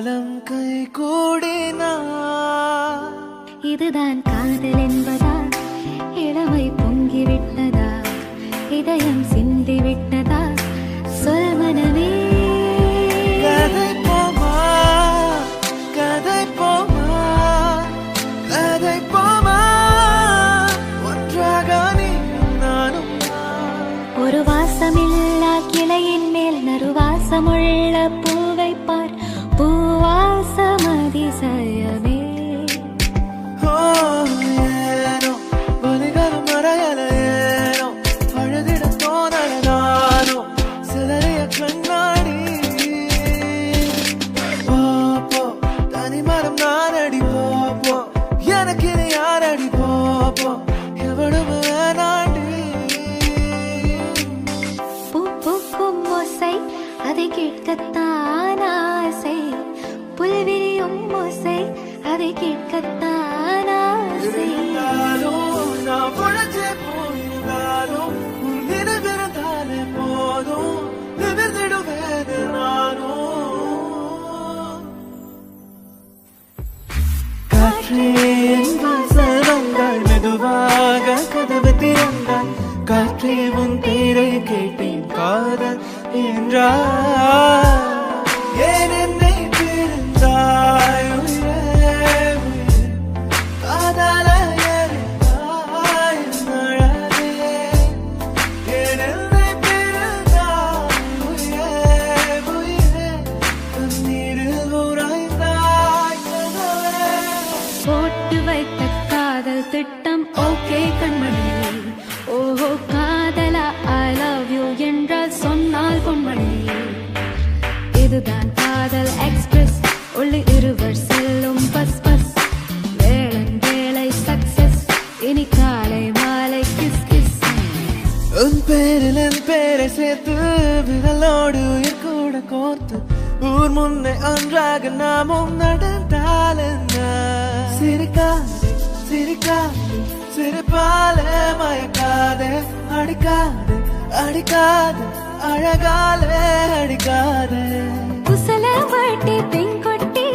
காலம் கை கூடினா இதுதான் காதல் என்பதா? இளமை பொங்கிவிட்டதா? இதயம் சிந்திவிட்டதா? சொல் மனமே. கதை போமா கதை போமா கதை போமா ஒன்றாக நீயும் நானும். ஒரு வாசமில்லா கிளையின் மேல் நறுவாசமுள்ள பூவை பார். பூவாசம் அதிசயமே. ஏனோ வலிகளும் மறையல ஏனோ அழுதிட தோணல நானோ சிலரைய கண்ணாடி போப்போ தனிமரம் நானடி போப்போ எனக்கு இனி யாரடி போப்போ எவ்வளவு வேணாண்டி. பூ பூக்கும் ஓசை அதை கேட்கத்தான் ஆசை. புல்விரியும் ஓசை அதை கேட்கத்தான் ஆசை. நான் பொழைச்சே போயிருந்தாலும் உன் நினைவிருந்தாலே போதும் நிமிர்ந்திடுவேன் நானும். காற்றே என் வாசல் வந்தாள் மெதுவாக கதவு திறந்தாள். காற்றே உன் பேரை கேட்டேன் காதல் என்றார். ஏன் என்னை பிரிந்தாய் உயிரே உயிரே காதல எரிந்தாய் அழகே. ஏன் என்னை பிரிந்தாய் உயிரே உயிரே கண்ணீரில் உறைந்தாய் கனவே. போட்டு வைத்த காதல் திட்டம் ஓகே கண்மணி. ஓஹோ காதலா ஐ லவ் யூ என்றால் சொன்னால் பொன்மணி. இதுதான் காதல் எக்ஸ்பிரஸ். உள்ளே இருவர் செல்லும் பஸ் பஸ். வேளன் வேலை சக்சஸ். இனி காலை மாலை கிஸ் கிஸ். உன் பேரில் என் பேரை சேர்த்து விரலோடு உயிர் கூட கோர்த்து ஊர் முன்னே ஒன்றாக நாமும் நடந்தால் என்ன. சிரிக்காதே சிரிக்காதே சிரிப்பாலே மயக்காதே அடிக்காதே அடிக்காதே அழகாலே அடிக்காதே. குசல வாட்டி பெண்கொட்டி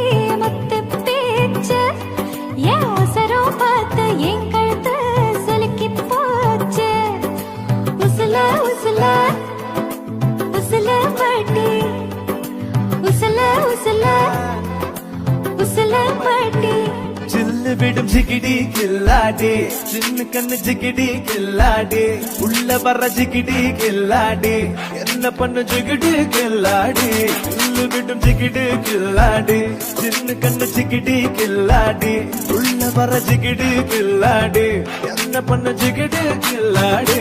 முத்து பேச்சு. என் அவசரம் பார்த்து என் கழுத்து சுலுக்கி போச்சு. உசல உசல உசல வாட்டி உசல உசல உசல வாட்டி. சில்லு விடும் ஜிகிடி கில்லாடி சின்ன கண்ணு ஜிகிடி கில்லாடி உள்ள வர்ற ஜிகிடி கில்லாடி என்ன பண்ண ஜிகிடி கில்லாடி. சில்லு விடும் ஜிகிடி கில்லாடி சின்ன கண்ணு ஜிகிடி கில்லாடி உள்ள வர்ற ஜிகிடி கில்லாடி என்ன பண்ண ஜிகிடி கில்லாடி.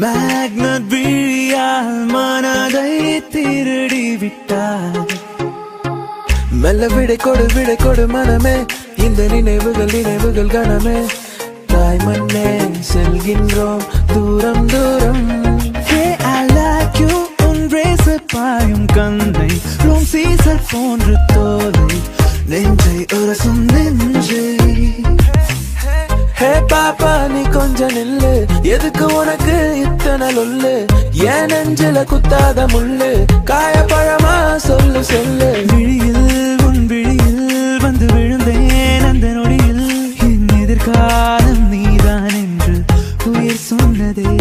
மேக்னட் விழியால் மனதை திருடி விட்டார். மெல்ல விடை கொடு மனமே இந்த நினைவுகள் நினைவுகள் கணமே. தாய் மண்ணே செல்கின்றோம் தூரம் தூரம். Hey, I like you உன் ரேசர் பாயும் கண்ணை ரோம் சீசர் போன்று தோலை நெஞ்சை உரசும் நெஞ்சை. ஹே பாப்பா நீ கொஞ்சம் நில்லு எதுக்கு உனக்கு இத்தனை லொல்லு. ஏன் நெஞ்சில குத்தாத முள்ளு காயப்பழமா சொல்லு சொல்லு. விழியில் உன் விழியில் வந்து விழுந்தேன் அந்த நொடியில் என் எதிர்காலம் நீதான் என்று உயிர் சொன்னதே.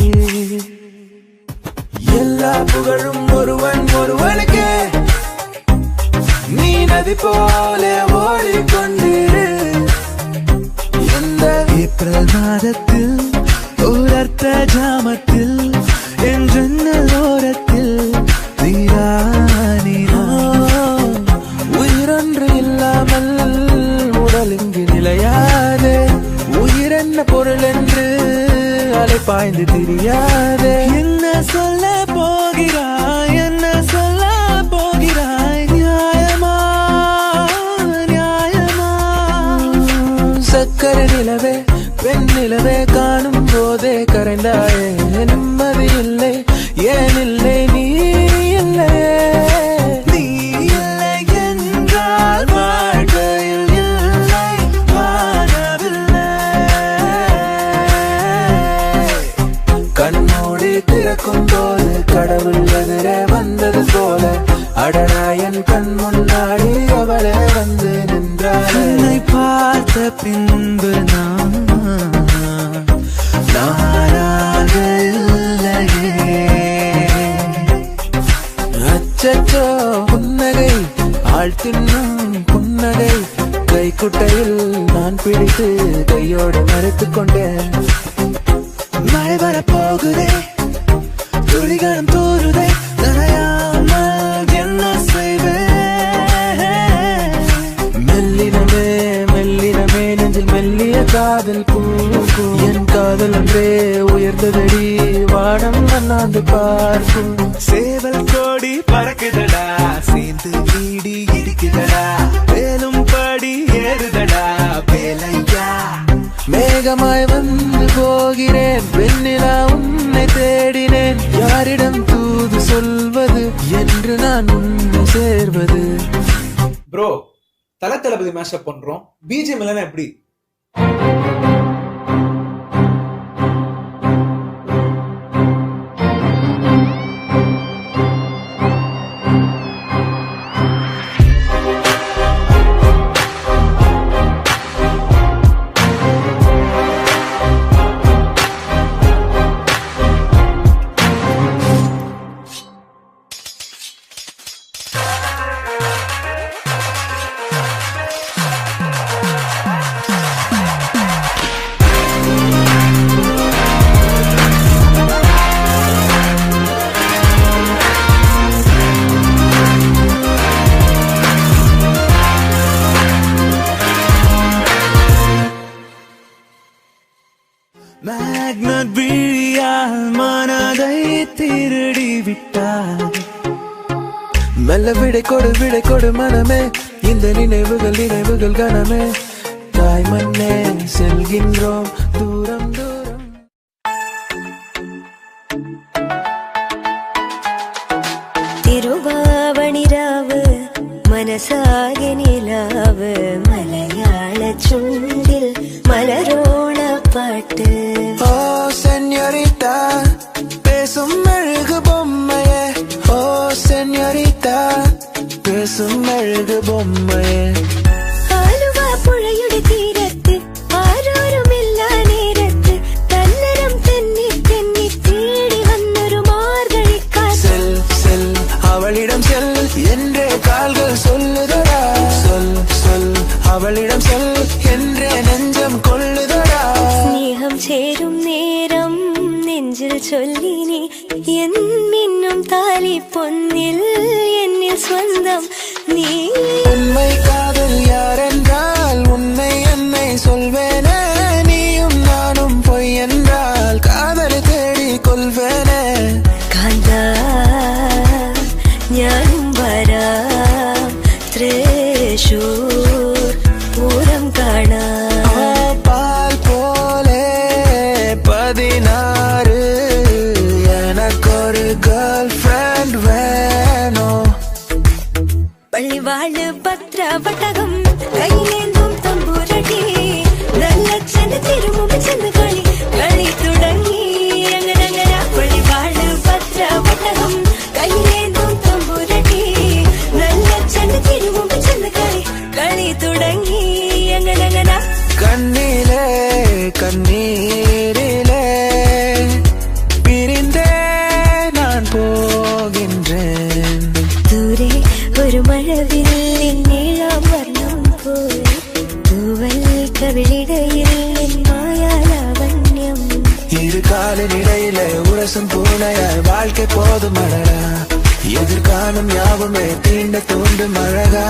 எல்லா புகழும் ஒருவனுக்கே நீ நதி போல ஓடிக்கொண்டிரு. ஏப்ரல் மாதத்தில் ஓரத்த ஜாமத்தில் என் ஜன்னல் ஓரத்தில் நீரானினோ. உயிரொன்று இல்லாமல் உடல் இங்கு நிலையாதே. உயிர் என்ன பொருள் என்று அலை பாய்ந்து தெரியாதே. என்ன சொல்ல போகிறாய் என்ன சொல்ல போகிறாய் நியாயமா நியாயமா. சக்கரை நிலவே பெண் நிலவே காணும் போதே கரைந்தாயே. நிம்மதி இல்லை ஏன் இல்லை நீ இல்லை. நீ இல்லை என்றால் வாழ்க்கையில் இல்லை வாழவில்லை. பார்த்த பின்பு நானாக இல்லையே. அச்சச்சோ புன்னகை ஆள் தின்னும் புன்னகை கைக்குட்டையில் நான் பிடித்து கையோடு மறைத்துக் கொண்டேன். மழை வரப்போகுதே துளிகளும் தூருதே நனையாமல் என்ன செய்வேன். மெல்லினமே மெல்லினமே நெஞ்சில் மெல்லிய காதல் பூ என் காதல் ஒன்றே உயர்ந்ததடி வானம் அண்ணாந்து பார்க்கும். சேவல் கோடி பறக்குதடா சேர்ந்து வீடி இடிக்குதடா வேலும் படி ஏறுதடா வேலையா. மேகமாய் வந்து போகிறேன் வெண்ணிலா உன்னை தேடினேன் யாரிடம் தூது சொல்வது என்று நான் உன்னை சேர்வது. ப்ரோ தல தளபதி மேஷப் பண்றோம், பிஜிஎம் இல்லைன்னா எப்படி? மேக்னட் விழியால் மனதை திருடி விட்டார். மெல்ல விடை கொடு மனமே இந்த நினைவுகள் கனமே. தாய் மண்ணே செல்கின்றோம் தூரம் தூரம். തിരുവാവണിരാവ് മനസാകെ നിലാവ് മലയാള ചുണ്ടിൽ മലരോണ പാട്ട്. ஓ சென்யோரிட்டா பேசும் அழகு பொம்மையே. ஓ சென்யோரிட்டா பேசும் அழகு பொம்மையே. ആലുവ പുഴയുടെ തീരത്ത് ആരോരുമില്ല നേരത്ത് തന്നരം തെന്നി തെന്നി തേടി വന്നൊരു മാർഗഴിക്കാറ്റ്. செல் செல் அவளிடம் செல் என்றே கால்கள் சொல்லுதடா. சொல் அவளிடம் செல் என்றே நெஞ்சம் கொள்ளுதடா. സ്നേഹം ചേരും നേരം നെഞ്ചിൽ ചൊല്ലിനി എന്നും താലി പൊന്നിൽ എന്നിൽ സ്വന്തം നീ. உண்மை காதல் யாரென்றால் உன்னை என்னை சொல்வேனே. நீயும் நானும் பொய் என்றால் காதலை தேடி கொள்வேனே. കാന്താ ഞാനും വരാം തൃശൂർ പൂരം കാണാം. பால் போலே 16 எனக்கொரு கேர்ள் ஃப்ரெண்ட் வேணும். പള്ളിവാള് പത്രവട്ടകം കൈയിലേന്തും തമ്പുരടി നല്ല ചെന്ന് തിരുമുമ്പ് ചെന്ന് കളി തുടങ്ങി അങ്ങനെ. പള്ളിവാള് പത്രവട്ടകം കൈയിലേന്തും തമ്പുരടി നല്ല ചെന്ന് തിരുമുമ്പ് ചെന്ന് കളി തുടങ്ങി അങ്ങനെ. கண்ணிலே கண்ணீரிலே பிரிந்தே நான் போகின்றேன். ദൂരെ ഒരു മഴവില്ലിൻ നീളം വർണ്ണം പോയി തൂവൽ കവിളിടയിൽ മായാലാവണ്യം. இரு காலின் இடையில உரசும் பூனையாய் வாழ்க்கை போதும் அழகா. எதிர்காணும் யாவுமே தீண்ட தூண்டும் அழகா.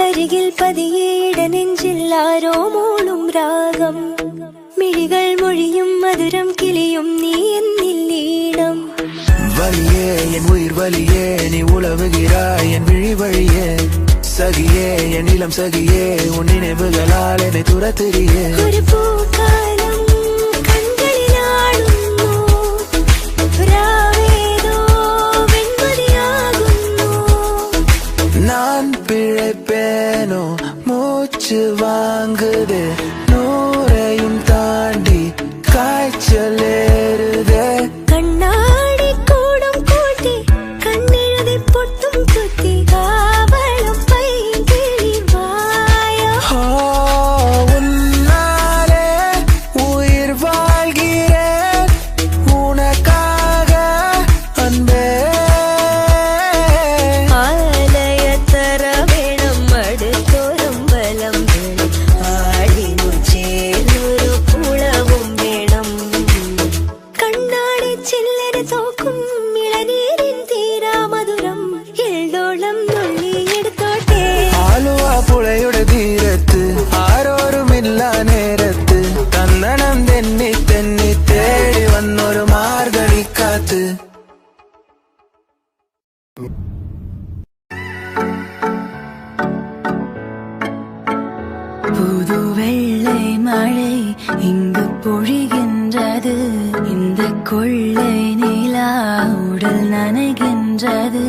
അരികിൽ പതിയേട നെഞ്ചിൽ ആരോ മൂളും രാഗം മിഴികൾ മൊഴിയും മധുരം കിളിയും നീ എന്നിൽ ഈണം. வலியே என் உயிர் வலியே நீ உலவுகிறாய் என் விழி வழியே. சகியே என் இளம் சகியே உன் நினைவுகளால் என்னை துரத்துறியே. ഒരു പൂക്കാലം കൺകളിലാടുന്നു രാവേതോ വെൺമതിയാകുന്നു. நான் பிழைப்பேனோ மூச்சு வாங்குதே. நூறையும் தாண்டி காய்ச்சல் ஏறுதே. കണ്ണാടി കൂടും കൂട്ടി കണ്ണെഴുതി പൊട്ടും കുത്തി കാവളം പൈകിളി വായ പുഴയുടെ തീരത്ത് ആരോരുമില്ല നേരത്ത് തന്നണം തെന്നി തെന്നി തേടി വന്നൊരു മാർഗണിക്കാത്ത് புது வெள்ளை மழை இங்கு பொழிகின்றது இந்த கொள்ளை நிலா உடல் நனைகின்றது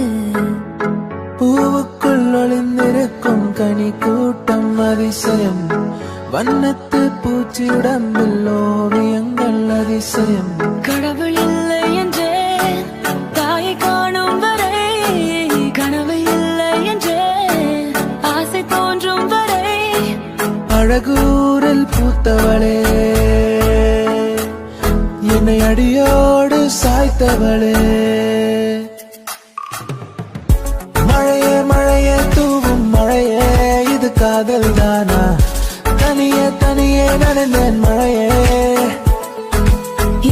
பூவுக்குள் ஒளிந்திருக்கும் கனி கூட்டம் அதிசயம் வண்ணத்து பூச்சி உடம்பில் ஓவியங்கள் அதிசயம் கடவுள் இல்லை என்றேன் தாயை காணும் வரை கனவு இல்லை என்றேன் ஆசை தோன்றும் வரை அழகூரில் பூத்தவளே என்னை அடியோடு சாய்த்தவளே மழையே மழையே தூவும் மழையே இது காதல் தானா தனியே தனியே நடந்தேன் மழையே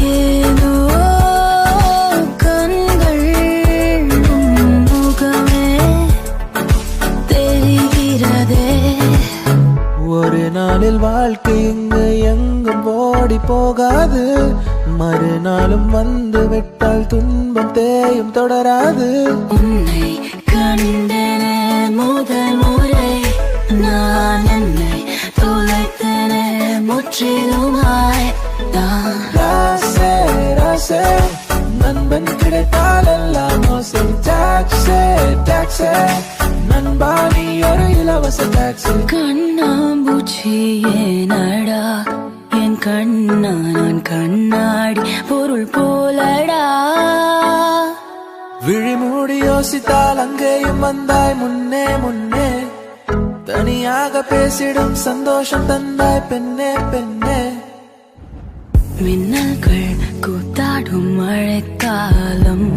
ஏனோ கண்கள் முகமே தெரிகிறதே ஒரு நாளில் வாழ்க்கை இங்கு எங்கும் ஓடி போகாது மறுநாளும் வந்து விட்டால் துன்பம் தேயும் தொடராது உன்னை கண்டன முதல் முறை நான் என்னை தொலைத்தன முற்றிலுமாய் தான் ராசே ராசே நண்பன் கிடைத்தால் எல்லாம் மோசை டாக்ஸே டாக்ஸே நண்பா நீ ஒரு இலவச டாக்ஸி கண்ணாம்பூச்சியே நடா என் கண்ணா நான் கண்ணாடி பொருள் போலடா விழி மூடி யோசித்தால் அங்கேயும் வந்தாய் முன்னே முன்னே தனியாக பேசிடும் சந்தோஷம் தந்தாய் பெண்ணே பெண்ணே மின்னல்கள் கூத்தாடும் மழைக்காலம்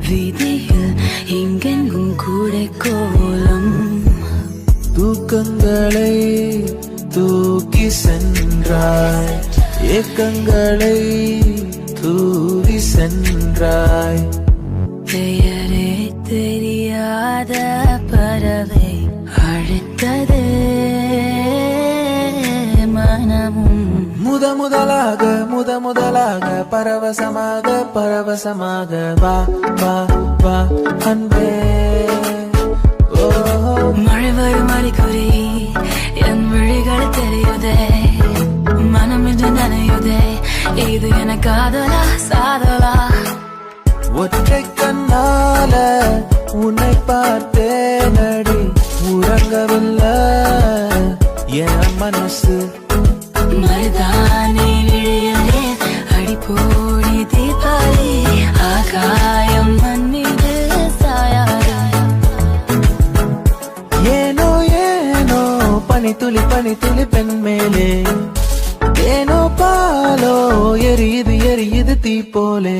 வீதியில் எங்கெங்கும் கூடை கோலம் தூக்கங்களை தூக்கி சென்றாய் ஏக்கங்களை தூவி சென்றாய் பெயரே தெரியாத பறவை அழைத்தது மனமும் முதலாக பரவசமாக வா வா வா அன்பே ஓ மழை வரும் அறிகுறி என் விழிகள் தெரியுதே மனம் என்று நனையுதே இது என காதலா சாதலா ஒற்றை கண்ணால உன்னை பார்த்தேன் அடி உறங்கவில்லை என் மனசு மருதானி விழியலே அடி போடி தீபாவளி ஆகாயம் மண் மீது சாயாத ஏனோ ஏனோ பனி துளி பெண் மேலே ஏனோ பாலோ எரியுது தீ போலே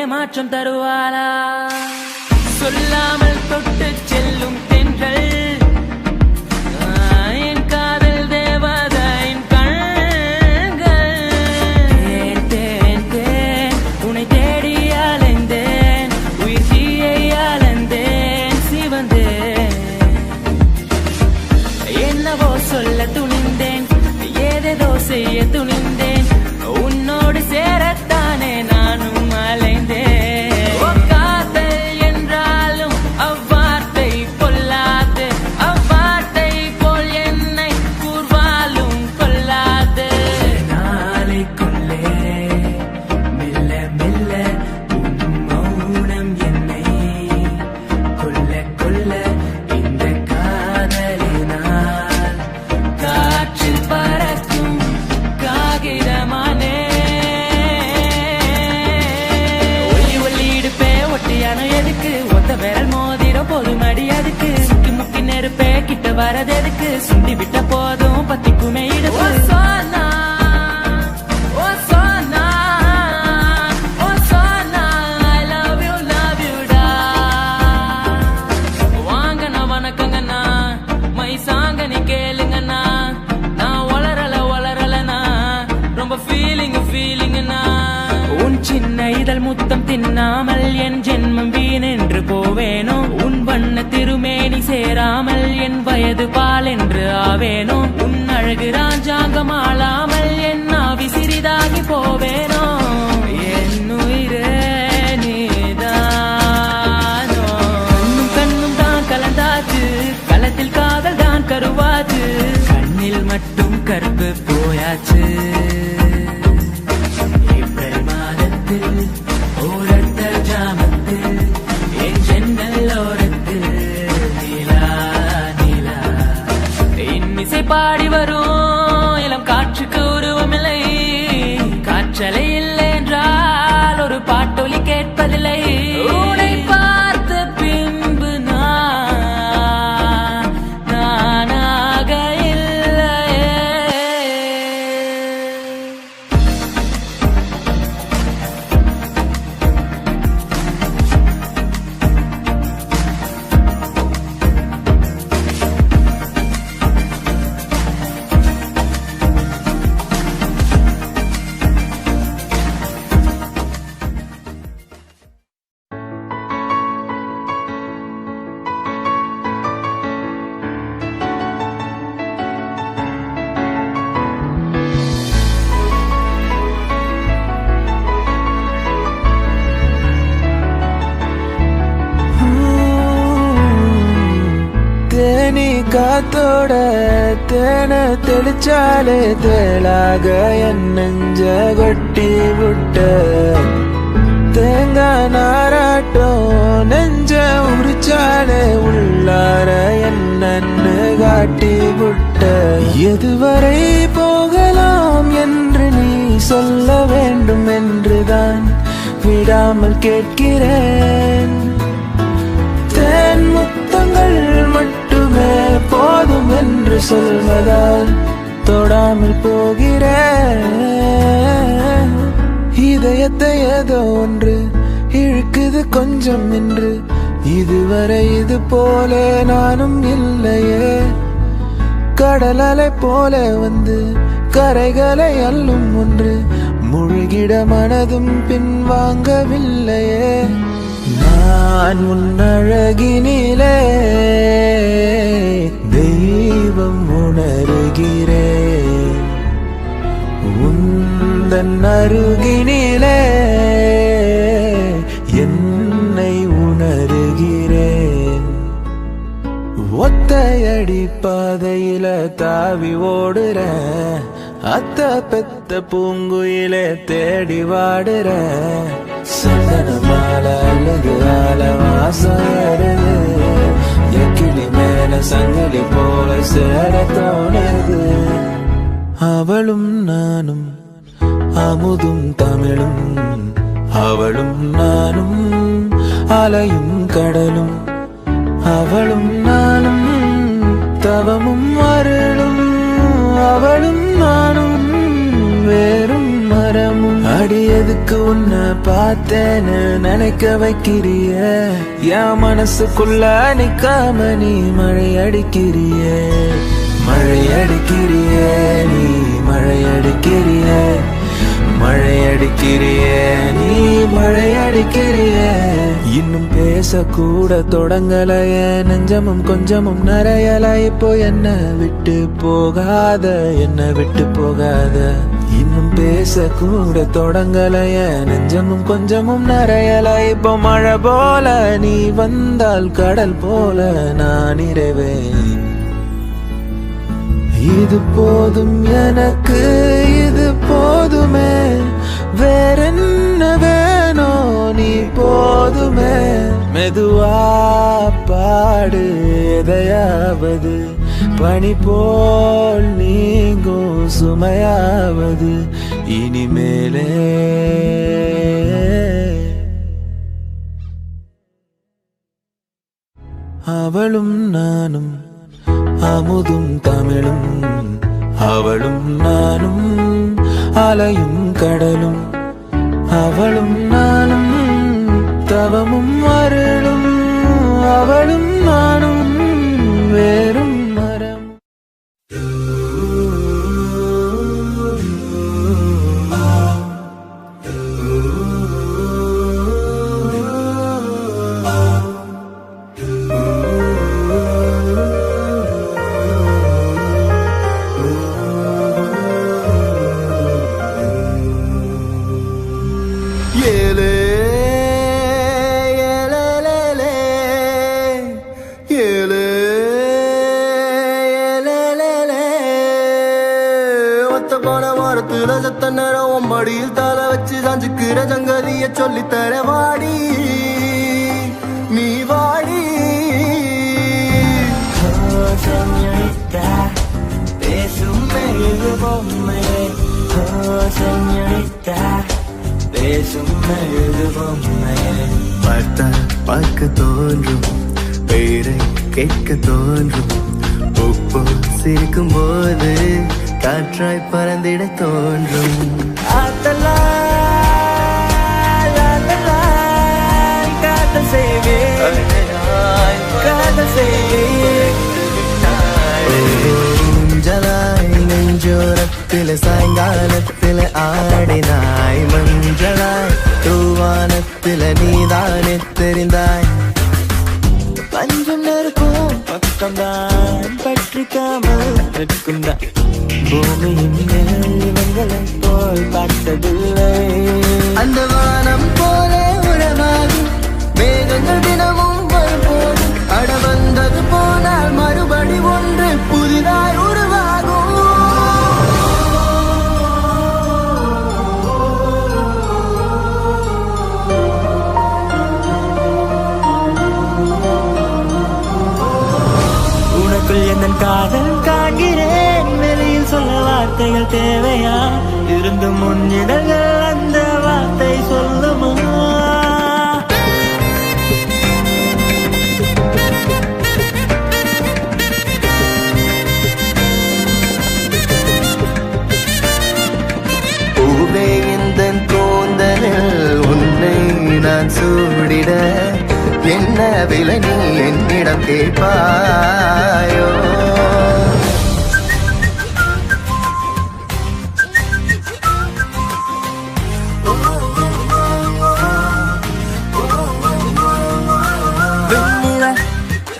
மாற்றம் தருவாளா சொல்லாமல் தொட்டு செல்லும் தென்றல் என் காதல் தேவதையின் கண்கள் தேன் தேன் உன்னை தேடி அலைந்தேன் உயிர் தீயை அலைந்தேன் சிவந்தேன் என்னவோ சொல்ல துணிந்தேன் ஏதேதோ செய்ய துணிந்தேன் உன்னோடு சேரத்தானே நானும் அலைந்தேன் கொல்ல ஆயிரம் போதும் அடி அதுக்கு முக்கி முக்கி நெருப்பே கிட்ட வரதெதுக்கு சுண்டி விட்ட போதும் பத்திக்குமே இடுப்பு ஓ சோனா ஓ சோனா ஓ சோனா I love you டா வாங்கண்ணா வணக்கங்கண்ணா மை சாங்க நீ கேளுங்கண்ணா நான் வளரலண்ணா ரொம்ப ஃபீலிங்னா உன் சின்ன இதழ் முத்தம் தின்னாமல் என் ஜென்மம் வீணென்று போவேனோ உன் வண்ண திருமேனி சேராமல் என் வயது பால் என்று ஆவேனோ உன் அழகு ராஜாங்கம் ஆளாமல் என் ஆவி சிறிதாகி போவேனோ என் உயிரே நீதானோ கண்ணும் தான் கலந்தாச்சு களத்தில் காதல் தான் கருவாச்சு கண்ணில் மட்டும் கருப்பு போயாச்சு ஏப்ரல் மாதத்தில் ஓரத்த ஜாமத்தில் என் ஜன்னல் ஓரத்தில் நிலா நிலா இன்னிசை பாடி வரும் இளம் காற்றுக்கு உருவமில்லை காற்றலை இல்லை என்றால் ஒரு பாட்டொலி கேட்பதில்லை உன்னை பார்த்த பின்பு நானாக இல்லையே தேனி காத்தோட தேனை தெளிச்சாலே தேளாக என் நெஞ்ச கொட்டி விட்ட தேங்காய் நாராட்டம் நெஞ்ச உரிச்சாலே உள்ளார என்னன்னு காட்டி விட்ட எதுவரை போகலாம் என்று நீ சொல்ல வேண்டும் என்றுதான் விடாமல் கேட்கிறேன் தேன் முத்தங்கள் மட்டுமே போதும் என்று சொல்வதால் தொடாமல் போகிறேன் இதயத்தை ஏதோ ஒன்று இழுக்குது கொஞ்சம் என்று இதுவரை இது போல நானும் இல்லையே கடல் அலை போல வந்து கரைகளை அள்ளும் ஒன்று முழுகிட மனதும் பின்வாங்கவில்லையே நான் உன்னழகினிலே தெய்வம் உணர்கிறேன் உந்தன் அருகினிலே என்னை உணர்கிறேன் ஒத்தையடி பாதையில தாவி ஓடுறேன் அத்த பெத்த பூங்குயிலே தேடி வாடுறேன் சந்தன மாலை அல்லது ஆல வாசம் ஏறுது எக்கிளி மேல சங்கிலி போல சேர தோணுது அவளும் நானும் அமுதும் தமிழும் அவளும் நானும் அலையும் கடலும் அவளும் நானும் தவமும் அருளும் அவளும் நானும் வேறும் மரமும் அடியதுக்கு உன்னை பார்த்தேன்னு நினைக்க வைக்கிறிய என் மனசுக்குள்ள நிக்காம நீ மழை அடிக்கிறிய மழை அடிக்கிறிய நீ மழை அடிக்கிறிய மழை அடிக்கிறிய நீ மழை அடிக்கிறிய இன்னும் பேசக்கூட தொடங்கலைய நெஞ்சமும் கொஞ்சமும் நிறையல இப்போ என்ன விட்டு போகாத என்ன விட்டு போகாத இன்னும் பேசக்கூட தொடங்கலைய நெஞ்சமும் கொஞ்சமும் நிறையல இப்போ மழை போல நீ வந்தால் கடல் போல நான் நிறைவேன் இது போதும் எனக்கு இது போதுமே வேறென்ன வேணோ நீ போதுமே மெதுவா பாடு எதையாவது பனி போல் நீங்கும் சுமையாவது இனிமேலே அவளும் நானும் அமுதும் தமிழும் அவளும் நானும் அலையும் கடலும் அவளும் நானும் தவமும் அருளும் அவளும் நானும் வேறும் மரம் மடியில் தலை வச்சு சாஞ்சுக்கிற சங்கதிய சொல்லித்தர வாடி நீ வாடி பேசும் மெழுகு பொம்மையே பேசும் மெழுகு பொம்மையே பார்த்தா பார்க்க தோன்றும் பேரை கேட்க தோன்றும் உப்பு சிரிக்கும் போது காற்றாய் பறந்திட தோன்றும் காதல் செய்வேன் காதல் செய்வேன் ஜலாய் நெஞ்சோரத்தில் சாயங்காலத்தில் ஆடினாய் மஞ்சளாய் தூவானத்தில் நீதானே தெரிந்தாய் பஞ்சம் நெருக்கும் பக்கம்தான் பற்றிக்காமல் இருக்கும்தான் பூமியின் மேல்களை போல் பார்த்ததில்லை அந்த வானம் போல உறவாகி மேகங்கள் தினமும் வரும்போது அட வந்தது போனால் மறுபடி ஒன்று புதிதாய் உருவாகும் உனக்குள் என் காதல் காண்கிறேன் வெளியில் சொல்ல வார்த்தைகள் தேவையா இருந்து முன்னிடங்கள் அந்த வார்த்தை சொல்லுமா பூவே இந்த கூந்தலில் உன்னை நான் சூடிட என்ன விலை நீ என்னிடம் கேட்பாயோ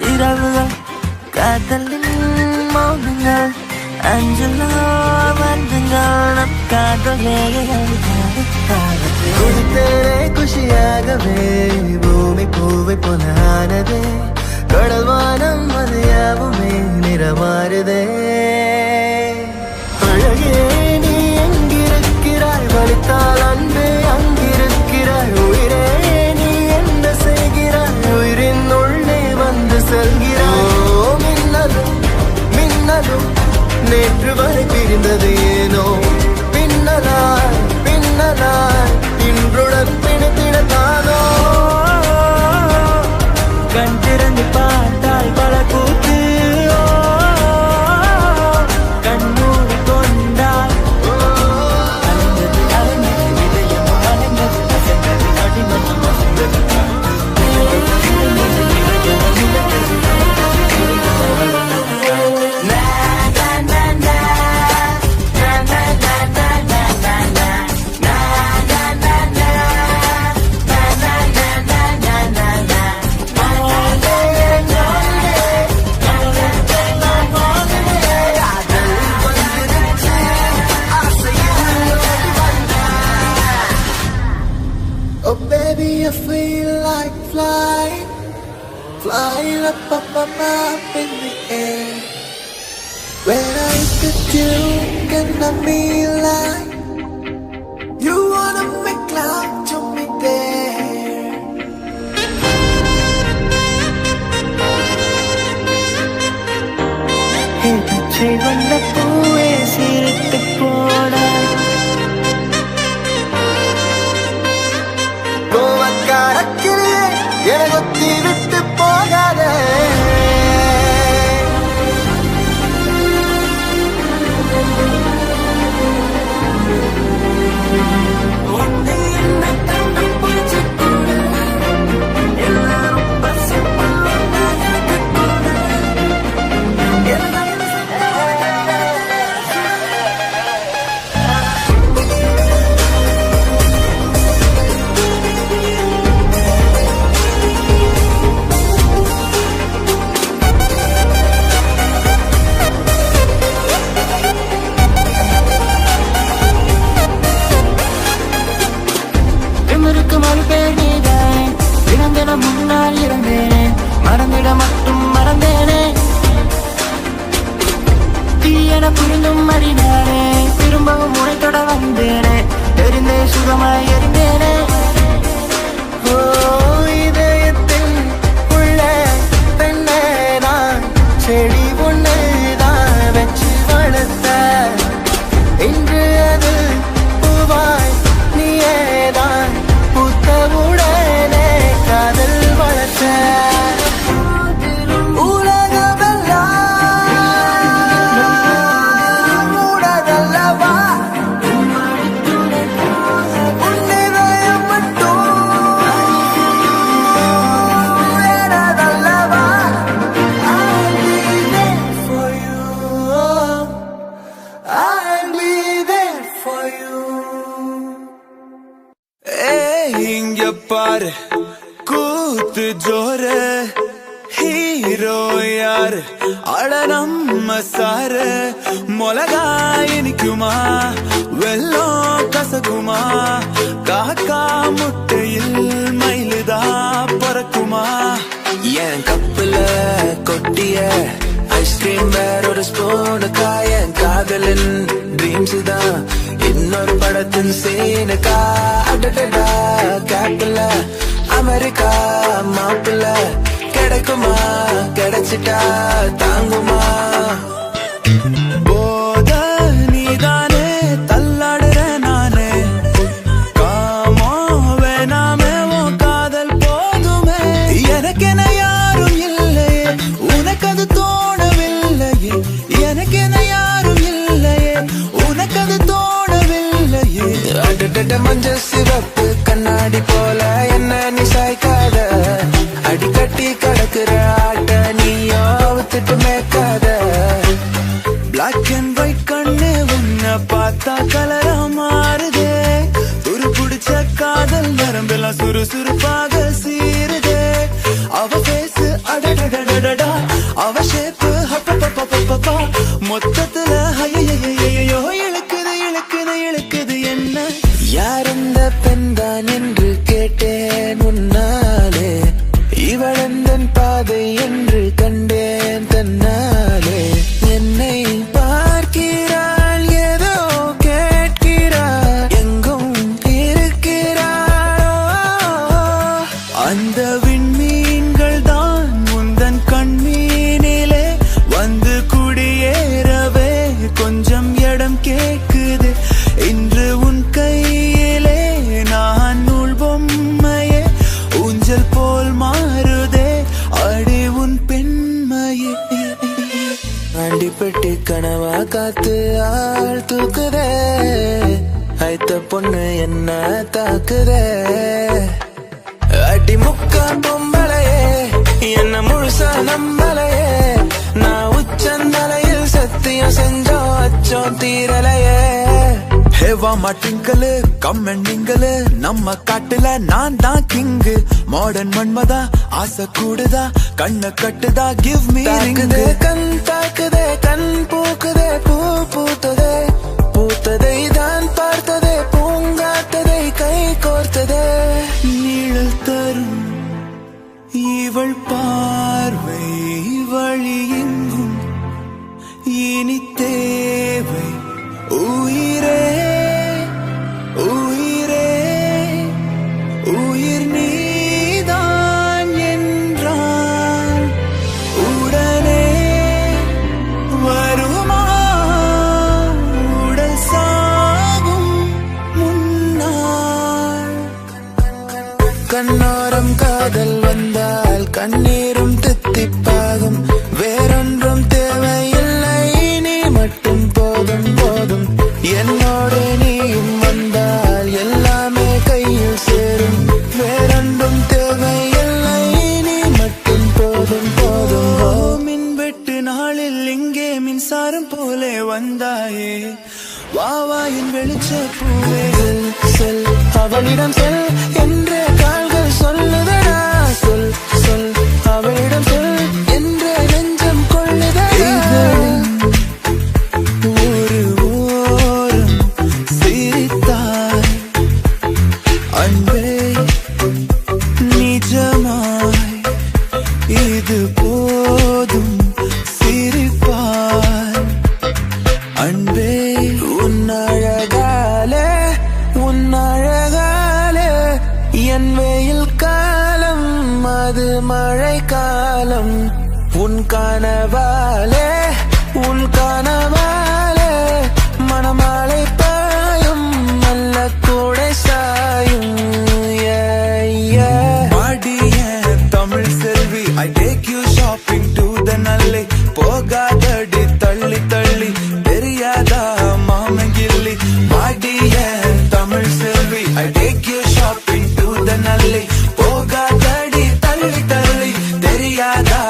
இரவுகள் காதலின் மௌனங்கள் அஞ்சலோ வந்துங்கள் நம் காதலே குடித்தேனே குஷியாகவே பூமி பூவை போனானதே கடல் வானம் அது யாவுமே நிறமாறுதே அழகே நீ எங்கிருக்கிறாய் வலித்தால் அன்பே அங்கிருக்கிறாய் உயிரே நீ என்ன செய்கிறாய் உயிரின் உள்ளே வந்து செல்கிறாய் மின்னலும் மின்னலும் நேற்று வரை பிரிந்தது ஏனோ பின்னலாய் பின்னலாய் இன்றுடன் பிணைத்திடத்தானோ கண் திறந்து பார்த்தால் பல கூத்து கண்ணூர் கொண்டால் அலைந்தது அலைந்தது இதயம் அலைந்தது அசைந்தது அடிமனம் அசைந்தது Oh baby, I feel like flying, flying up, up, up, up in the air. When I look at you, can I be like you wanna make love to me there? Hey, பச்சை வண்ண பூவே சிரித்து போட கோவக்காரக்கிலே என கொத்தி விட்டு போகாதே யாரு அட நம்ம சாரு மிளகா இனிக்குமா வெள்ளம் கசக்குமா காக்கா முட்டையில் மயிலுதா பறக்குமா என் கப்புல கொட்டிய ஐஸ்கிரீம் வேற ஒரு ஸ்பூனுக்கா என் காதலின் ட்ரீம்ஸ் தான் இன்னொரு படத்தின் சீனுக்கா அடடா கேப்பில அமெரிக்கா மாப்பிள்ள கிடைக்குமா கிடைச்சிட்டா தாங்குமா போத நீதானே தள்ளாடுற நானே காமோ வேணாமே உன் காதல் போதுமே எனக்கென யாரும் இல்லையே உனக்கு அது தோணவில்லையே எனக்கென யாரும் இல்லையே உனக்கு அது தோணவில்லையே அடடட மஞ்சள் சிவப்பு கண்ணாடி போல என்ன நீ சாய்க்காத அடிக்கட்டி கடக்குற ஆட்ட நீயோ வித்துட்டு மேய்க்காத பிளாக் அண்ட் ஒயிட் கண்ணு உன்னை பார்த்தா கலரா மாறுதே துரு பிடிச்ச காதல் நரம்பெல்லாம் சுறுசுறுப்பாக சீருதே அவ பேசு அடடடடடா அவ ஷேப்பு ஹப்பப்பப்பப்பப்பா மொத்தத்துல ஐயையோ இழுக்குது இழுக்குது இழுக்குது என்ன யார் அந்த பெண்தான் என்று கேட்டேன் உன்னாலே இவளந்தன் பாதை என்று கண்டேன் தன்னாலே என்னை பார்க்கிறாள் ஏதோ கேட்கிறாள் எங்கும் இருக்கிறாளோ அந்த விண்மீன்கள் தான் முந்தன் கண்மீனிலே வந்து குடியேறவே கொஞ்சம் இடம் கேட்குது இன்று உன் கையிலே நான் நூல் பொம்மையே ஊஞ்சல் போல் மாறுதே அடி உன் பெண்மையே அண்டிப்பட்டி கனவா காத்து ஆள் தூக்குதே ஐத்த பொண்ணு என்ன தாக்குதே அடி முக்கா பொம்பளையே என்ன முழுசா நம்பலையே நான் உச்சந்தலையில் சத்தியம் செஞ்சோம் அச்சோம் தீரலையே ஹேவா மாட்டிங்கலு கம்மெண்டிங்கலு நம்ம காட்டுல நான் தான் கிங்கு மாடர்ன் மன்மதா ஆசை கூடுதா கண்ண கட்டுதா கிவ் மீ கண் தாக்குதே கண் பூக்குதே பூ பூத்ததே பூத்ததை தான் பார்த்ததே பூங்காத்ததை கை கோர்த்ததே நீழல் தரும் இவள் பார்வை வழி எங்கும் இனி தேவை உயிரே உயிரே உயிர் நீதான் என்றால் உடனே வருமா உடல் சாகும் முன்னால் கண்ணோரம் காதல் வந்தால் கண்ணீரும் தித்திப்பாகும் வேறொன்றும் தேவையில்லை நீ மட்டும் போதும் போதும் என்னோடு நீயும் வந்தால் எல்லாமே கையில் சேரும் வேறொன்றும் தேவையில்லை நீ மட்டும் போதும் போதும் மின்வெட்டு நாளில் இங்கே மின்சாரம் போலே வந்தாயே வாவாயின் வெளிச்ச பூவே செல் அவளிடம் செல் என்றே கால்கள் சொல்லுதடா சொல் சொல் அவளிடம் சொல் என்றே நெஞ்சம் கொள்ளுதடா ஒரு ஓரம் சிரித்தாய் அன்பே நிஜமாய் இது போதும் சிரிப்பாய் அன்பே உன்னழகாலே என் வெயில் காலம் அது மழை காலம் உன் கனவாலே மணமாலை பாயும் நல்ல கூடை சாயும் தமிழ் செல்வி I take you shopping to the நல்லை போகாதடி தள்ளி தள்ளி தெரியாதா மாமங்கில்லி பாடிய தமிழ் செல்வி I take you shopping to the நல்லை போகாதடி தள்ளி தள்ளி தெரியாதா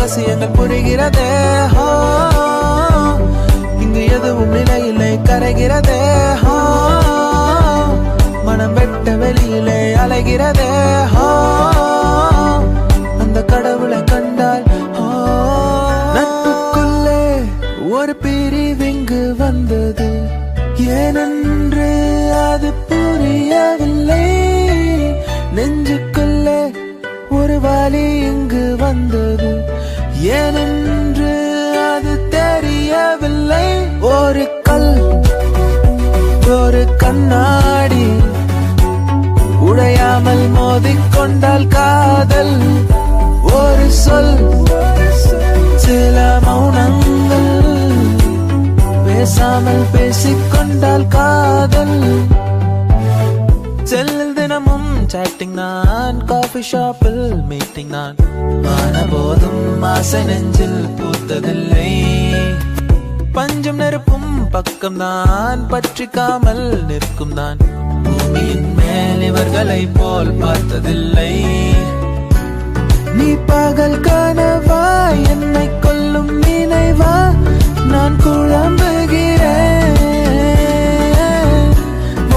ரகசியங்கள் புரிகிறதே. இங்கு எதுவும் நிலையிலே கரைகிறதே. மனம் வெட்ட வெளியிலே அலைகிறதே. அந்த கடவுளை கண்டால் நட்புக்குள்ளே ஒரு பிரிவிங்கு வந்தது. ஏனென்று அது புரியவில்லை. நெஞ்சுக்குள்ளே ஒரு வலி இங்கு வந்தது. ஏனென்று அது தெரியவில்லை. ஒரு கல் ஒரு கண்ணாடி உடையாமல் மோதிக்கொண்டால் காதல். ஒரு சொல் சில மௌனங்கள் பேசாமல் பேசிக்கொண்டால் காதல். செல்லில் தினமும் சாட்டிங் நான், காஃபி ஷாப்பில் மீட்டிங் நான். ஆன போதும் ஆசை நெஞ்சில் பூத்ததில்லை. பஞ்சம் நெருப்பும் பக்கம் நான், பற்றிக்காமல் நிற்கும் நான். பூமியின் மேல் இவர்களை போல் பார்த்ததில்லை. நீ பகல் கனவா என்னை கொல்லும் நினைவா? நான் குழம்புகிறேன்.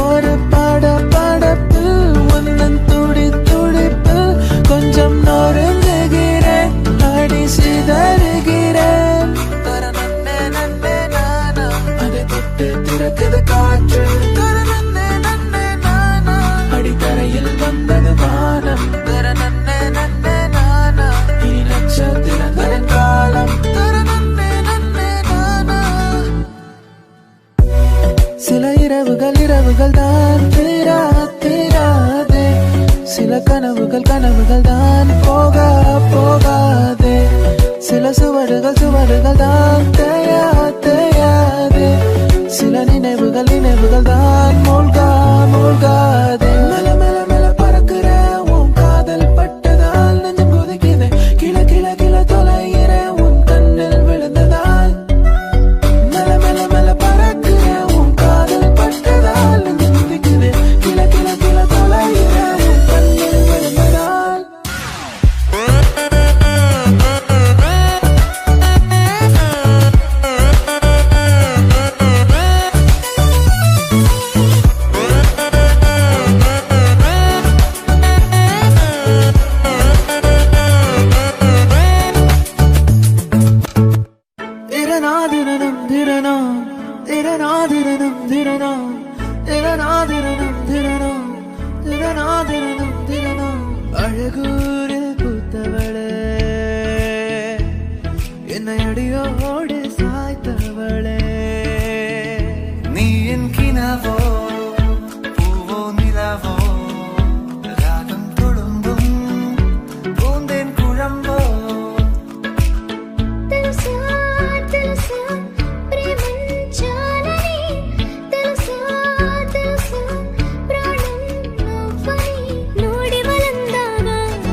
ஒரு படப்பில் உன்னன் துடி துடிப்பில் கொஞ்சம் நொறுங்குகிறேன். அடி சிதறுகிறேன். தரநன்னே நன்னே நானா அதை தொட்டு திறக்குது காற்று. தரநன்னே நன்னே நானா அடித்தரையில் வந்தது வானம். தரநன்னே நன்னே நானா இனி நட்சத்திரங்களின் காலம். தரநன்னே நன்னே நானா. சில இரவுகள் தான் தீராதே. சில கனவுகள் தான் போகாதே. சில சுவடுகள் தான் தேயாதே. சில நினைவுகள் தான் மூழ்காதே. மெல்ல மெல்ல மெல்ல பறக்கிற உன் காதல் பட்டதால் நெஞ்சம் கொதிக்குதே. கிள கிள கிள தொலைகிற உன் கண்ணில் விழுந்ததால். மெல்ல மெல்ல மெல்ல பறக்கிற உன் காதல் பட்டதால் நெஞ்சம் கொதிக்குதே. கிள கிள கிள தொலைகிற உன் கண்ணில் விழுந்ததால். அழகூரில் பூத்தவளே, என்னை அடியோடு சாய்த்தவளே. நீ என் கினாவோ பூவோ நிலாவோ ராகம் துளும்பும் பூந்தேன் குழம்போ. తెలుసా తెలుసా ప్రేమించాలని. తెలుసా తెలుసా ప్రాణం నువ్వని. ನೋಡಿ వలందావ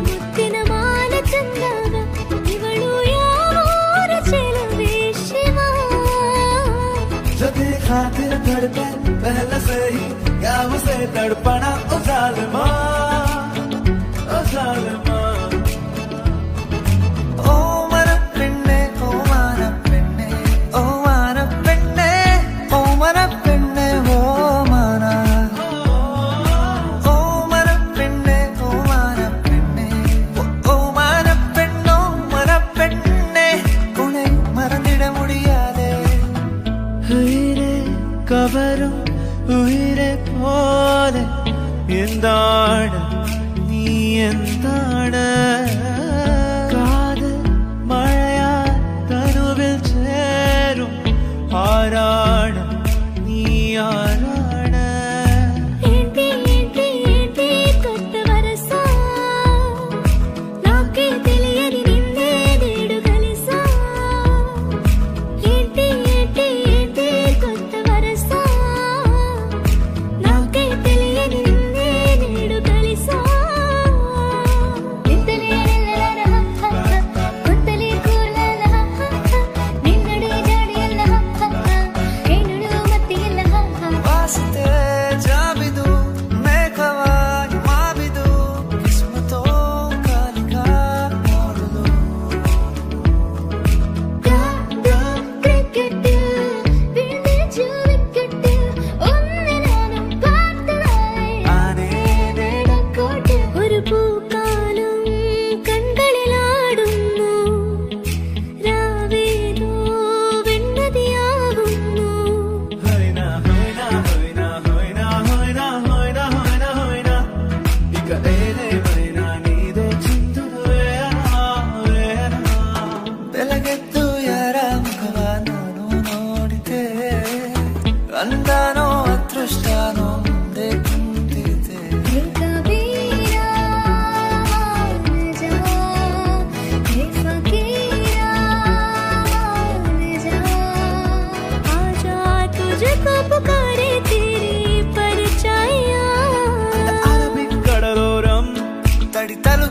ముత్తిన మాల చందావ. ಇವಳು ಯಾವೂರ ಚೆಲುವೆ ಶಿವ. जब खातिर धड़के पहले से ही क्या उसे तड़पना. ओ जालिमा ओ जालिमा. ओ मरपेन्ने ओ मरपेन्ने ओ मरपेन्ने ओ मरपेन्ने ओ मरा. ओ मरपेन्ने ओ मरपेन्ने ओ मरपेन्नो मरपेन्ने. உன்னை மறந்திட முடியாதே. உயிரே கவரும் உயிரை போல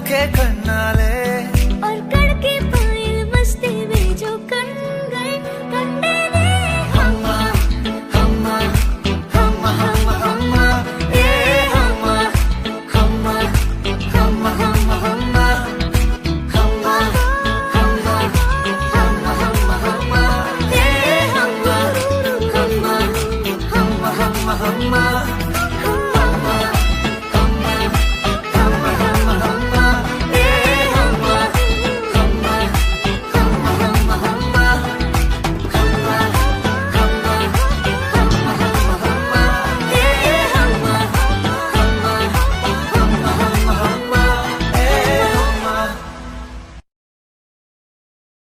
के कन्नाले और